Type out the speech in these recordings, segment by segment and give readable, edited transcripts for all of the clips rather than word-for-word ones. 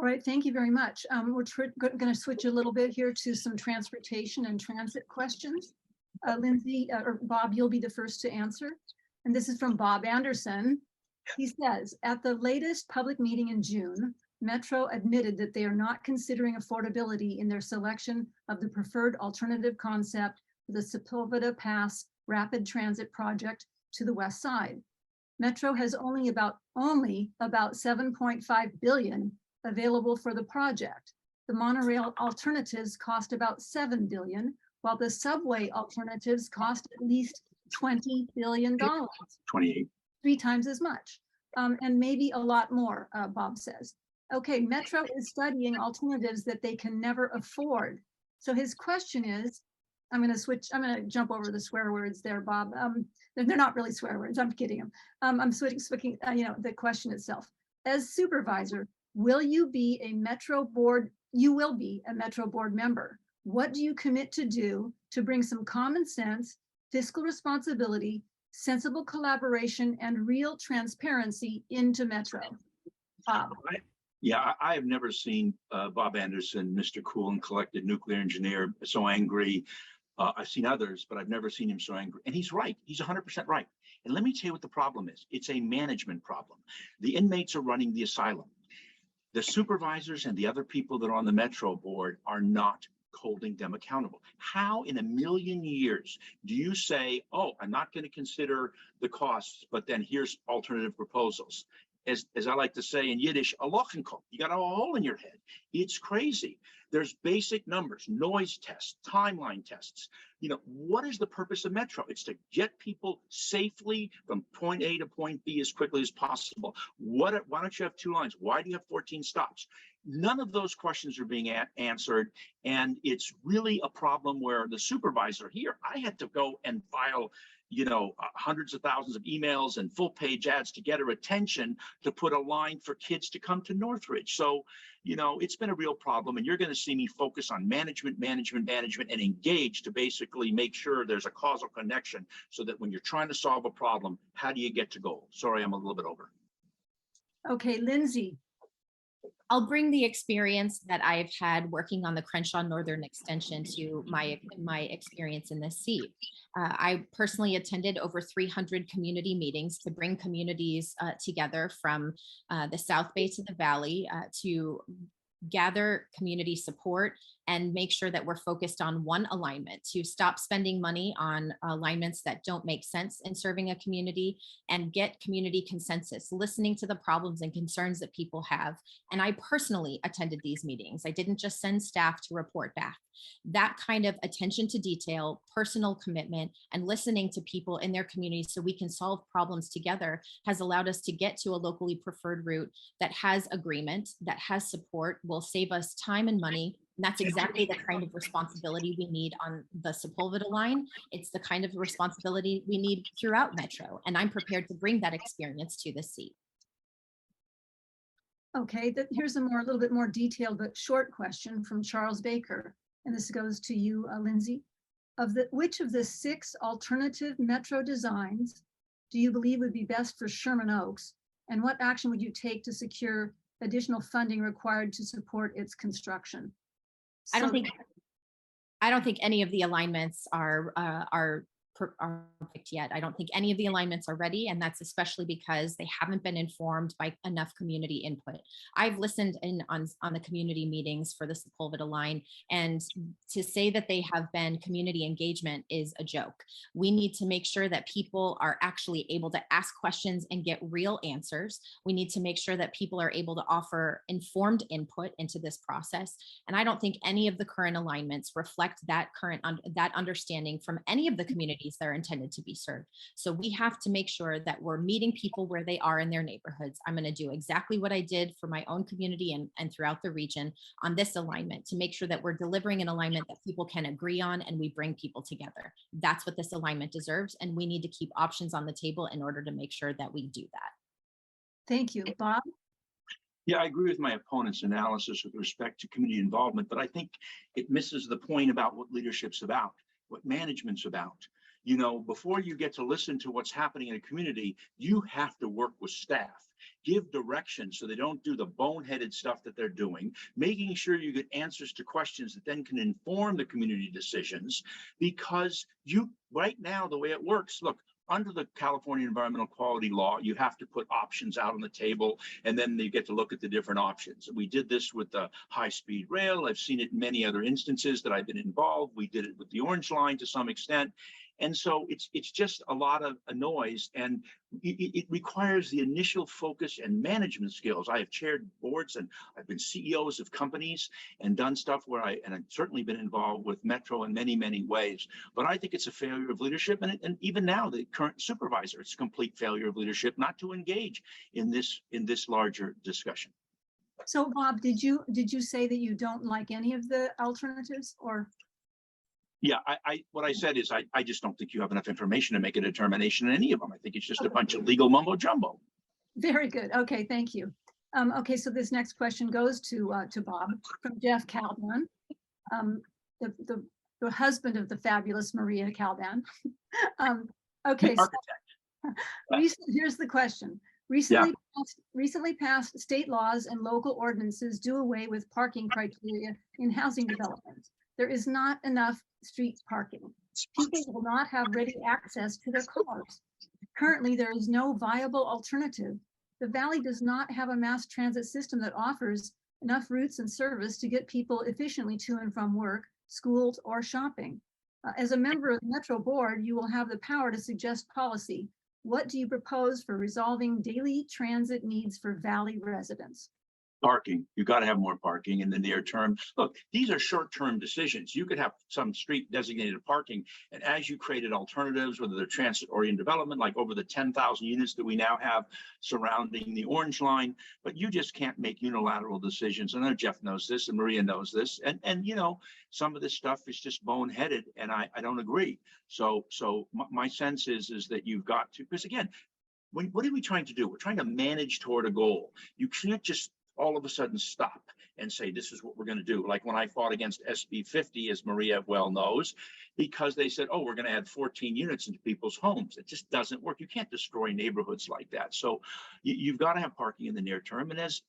All right, thank you very much. We're going to switch a little bit here to some transportation and transit questions. Lindsay or Bob, you'll be the first to answer. And this is from Bob Anderson. He says, at the latest public meeting in June, Metro admitted that they are not considering affordability in their selection of the preferred alternative concept for the Sepulveda Pass rapid transit project to the west side. Metro has only about 7.5 billion available for the project. The monorail alternatives cost about 7 billion, while the subway alternatives cost at least $20 billion. 28. 3 times as much, and maybe a lot more, Bob says. Okay, Metro is studying alternatives that they can never afford. So his question is, I'm going to jump over the swear words there, Bob. They're not really swear words, I'm kidding him. I'm switching, the question itself. As supervisor, will you be a Metro board? You will be a Metro board member. What do you commit to do to bring some common sense, fiscal responsibility, sensible collaboration, and real transparency into Metro? Bob. Yeah, I have never seen Bob Anderson, Mr. Cool and collected nuclear engineer, so angry. I've seen others, but I've never seen him so angry. And he's right. He's 100% right. And let me tell you what the problem is. It's a management problem. The inmates are running the asylum. The supervisors and the other people that are on the Metro board are not holding them accountable. How in a million years do you say, oh, I'm not going to consider the costs, but then here's alternative proposals? As I like to say in Yiddish, a lochenko. You got a hole in your head. It's crazy. There's basic numbers, noise tests, timeline tests. What is the purpose of Metro? It's to get people safely from point A to point B as quickly as possible. Why don't you have 2 lines? Why do you have 14 stops? None of those questions are being answered. And it's really a problem where the supervisor here, I had to go and file hundreds of thousands of emails and full page ads to get her attention to put a line for kids to come to Northridge. So, it's been a real problem, and you're going to see me focus on management, and engage to basically make sure there's a causal connection so that when you're trying to solve a problem, how do you get to goal? Sorry, I'm a little bit over. Okay, Lindsay. I'll bring the experience that I've had working on the Crenshaw Northern Extension to my experience in this seat. I personally attended over 300 community meetings to bring communities together from the South Bay to the Valley to gather community support and make sure that we're focused on one alignment, to stop spending money on alignments that don't make sense in serving a community and get community consensus, listening to the problems and concerns that people have. And I personally attended these meetings. I didn't just send staff to report back. That kind of attention to detail, personal commitment, and listening to people in their communities so we can solve problems together has allowed us to get to a locally preferred route that has agreement, that has support, will save us time and money. And that's exactly the kind of responsibility we need on the Sepulveda line. It's the kind of responsibility we need throughout Metro. And I'm prepared to bring that experience to the seat. Okay, here's a little bit more detailed but short question from Charles Baker. And this goes to you, Lindsay. Which of the 6 alternative Metro designs do you believe would be best for Sherman Oaks? And what action would you take to secure additional funding required to support its construction? I don't think any of the alignments are picked yet. I don't think any of the alignments are ready, and that's especially because they haven't been informed by enough community input. I've listened in on the community meetings for the Sepulveda line, and to say that they have been community engagement is a joke. We need to make sure that people are actually able to ask questions and get real answers. We need to make sure that people are able to offer informed input into this process. And I don't think any of the current alignments reflect that that understanding from any of the communities that are intended to be served. So we have to make sure that we're meeting people where they are in their neighborhoods. I'm going to do exactly what I did for my own community and throughout the region on this alignment to make sure that we're delivering an alignment that people can agree on and we bring people together. That's what this alignment deserves. And we need to keep options on the table in order to make sure that we do that. Thank you. Bob? Yeah, I agree with my opponent's analysis with respect to community involvement, but I think it misses the point about what leadership's about, what management's about. You know, before you get to listen to what's happening in a community, you have to work with staff, give direction so they don't do the boneheaded stuff that they're doing, making sure you get answers to questions that then can inform the community decisions. Because right now, the way it works, look, under the California Environmental Quality Law, you have to put options out on the table, and then you get to look at the different options. We did this with the high-speed rail. I've seen it in many other instances that I've been involved. We did it with the Orange Line to some extent. And so it's just a lot of a noise, and it requires the initial focus and management skills. I have chaired boards, and I've been CEOs of companies and done stuff where and I've certainly been involved with Metro in many, many ways. But I think it's a failure of leadership, and even now the current supervisor, it's a complete failure of leadership not to engage in this larger discussion. So Bob, did you say that you don't like any of the alternatives, or? Yeah, what I said is I just don't think you have enough information to make a determination in any of them. I think it's just a bunch of legal mumbo jumbo. Very good. Okay, thank you. Okay, so this next question goes to Bob from Jeff Calban, the husband of the fabulous Maria Calban. Okay, so here's the question. Recently passed state laws and local ordinances do away with parking criteria in housing developments. There is not enough street parking. People will not have ready access to their cars. Currently, there is no viable alternative. The Valley does not have a mass transit system that offers enough routes and service to get people efficiently to and from work, schools, or shopping. As a member of the Metro Board, you will have the power to suggest policy. What do you propose for resolving daily transit needs for Valley residents? Parking. You got to have more parking in the near term. Look, these are short-term decisions. You could have some street designated parking, and as you created alternatives, whether they're transit-oriented development, like over the 10,000 units that we now have surrounding the Orange Line, but you just can't make unilateral decisions. I know Jeff knows this, and Maria knows this, and you know, some of this stuff is just boneheaded, and I don't agree. So my sense is that you've got to, because again, what are we trying to do? We're trying to manage toward a goal. You can't just all of a sudden stop and say, this is what we're going to do. Like when I fought against SB 50, as Maria well knows, because they said, oh, we're going to add 14 units into people's homes. It just doesn't work. You can't destroy neighborhoods like that. So you've got to have parking in the near term. And as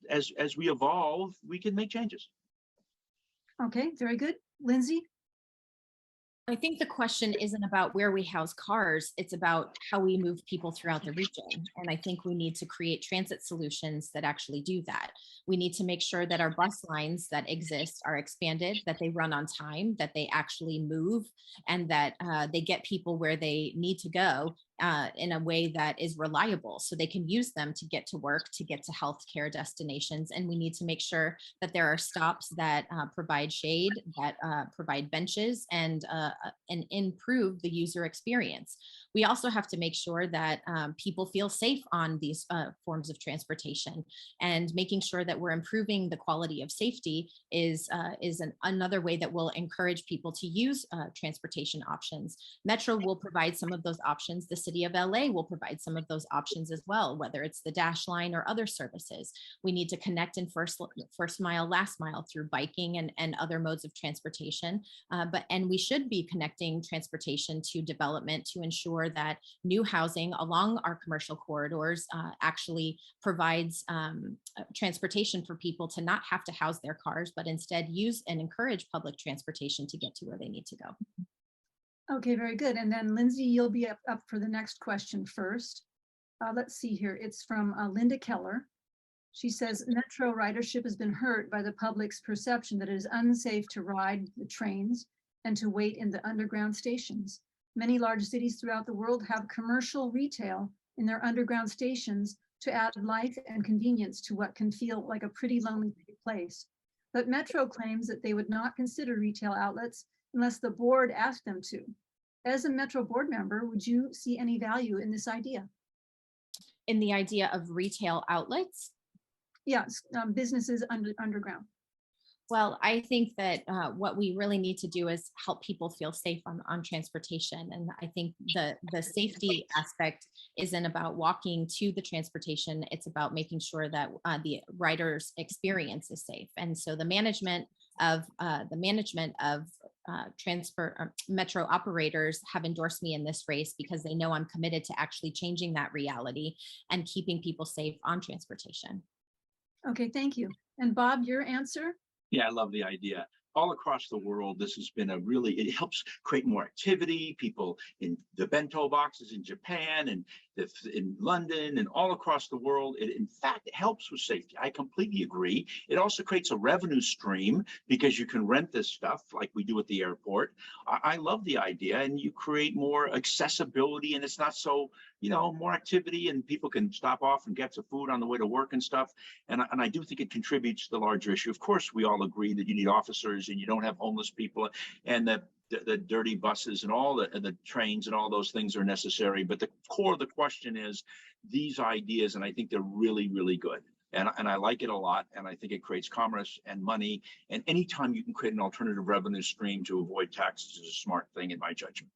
we evolve, we can make changes. Okay, very good. Lindsay? I think the question isn't about where we house cars, it's about how we move people throughout the region. And I think we need to create transit solutions that actually do that. We need to make sure that our bus lines that exist are expanded, that they run on time, that they actually move, and that they get people where they need to go in a way that is reliable, so they can use them to get to work, to get to healthcare destinations. And we need to make sure that there are stops that provide shade, that provide benches, and improve the user experience. We also have to make sure that people feel safe on these forms of transportation, and making sure that we're improving the quality of safety is another way that will encourage people to use transportation options. Metro will provide some of those options. The City of LA will provide some of those options as well, whether it's the Dash Line or other services. We need to connect in first mile, last mile through biking and other modes of transportation. And we should be connecting transportation to development to ensure that new housing along our commercial corridors actually provides transportation for people to not have to house their cars, but instead use and encourage public transportation to get to where they need to go. Okay, very good. And then Lindsay, you'll be up for the next question first. Let's see here. It's from Linda Keller. She says, Metro ridership has been hurt by the public's perception that it is unsafe to ride the trains and to wait in the underground stations. Many large cities throughout the world have commercial retail in their underground stations to add life and convenience to what can feel like a pretty lonely place. But Metro claims that they would not consider retail outlets unless the board asked them to. As a Metro board member, would you see any value in this idea? In the idea of retail outlets? Yes, businesses underground. Well, I think that what we really need to do is help people feel safe on transportation. And I think the safety aspect isn't about walking to the transportation. It's about making sure that the rider's experience is safe. And so the management of metro operators have endorsed me in this race because they know I'm committed to actually changing that reality and keeping people safe on transportation. Okay, thank you. And Bob, your answer? Yeah, I love the idea. All across the world, this has been it helps create more activity. People in the bento boxes in Japan and in London and all across the world. It, in fact, it helps with safety. I completely agree. It also creates a revenue stream because you can rent this stuff like we do at the airport. I love the idea, and you create more accessibility, and it's not so, more activity, and people can stop off and get some food on the way to work and stuff. And I do think it contributes to the larger issue. Of course, we all agree that you need officers and you don't have homeless people, and the dirty buses and all the trains and all those things are necessary. But the core of the question is these ideas, and I think they're really, really good. And I like it a lot. And I think it creates commerce and money. And anytime you can create an alternative revenue stream to avoid taxes is a smart thing in my judgment.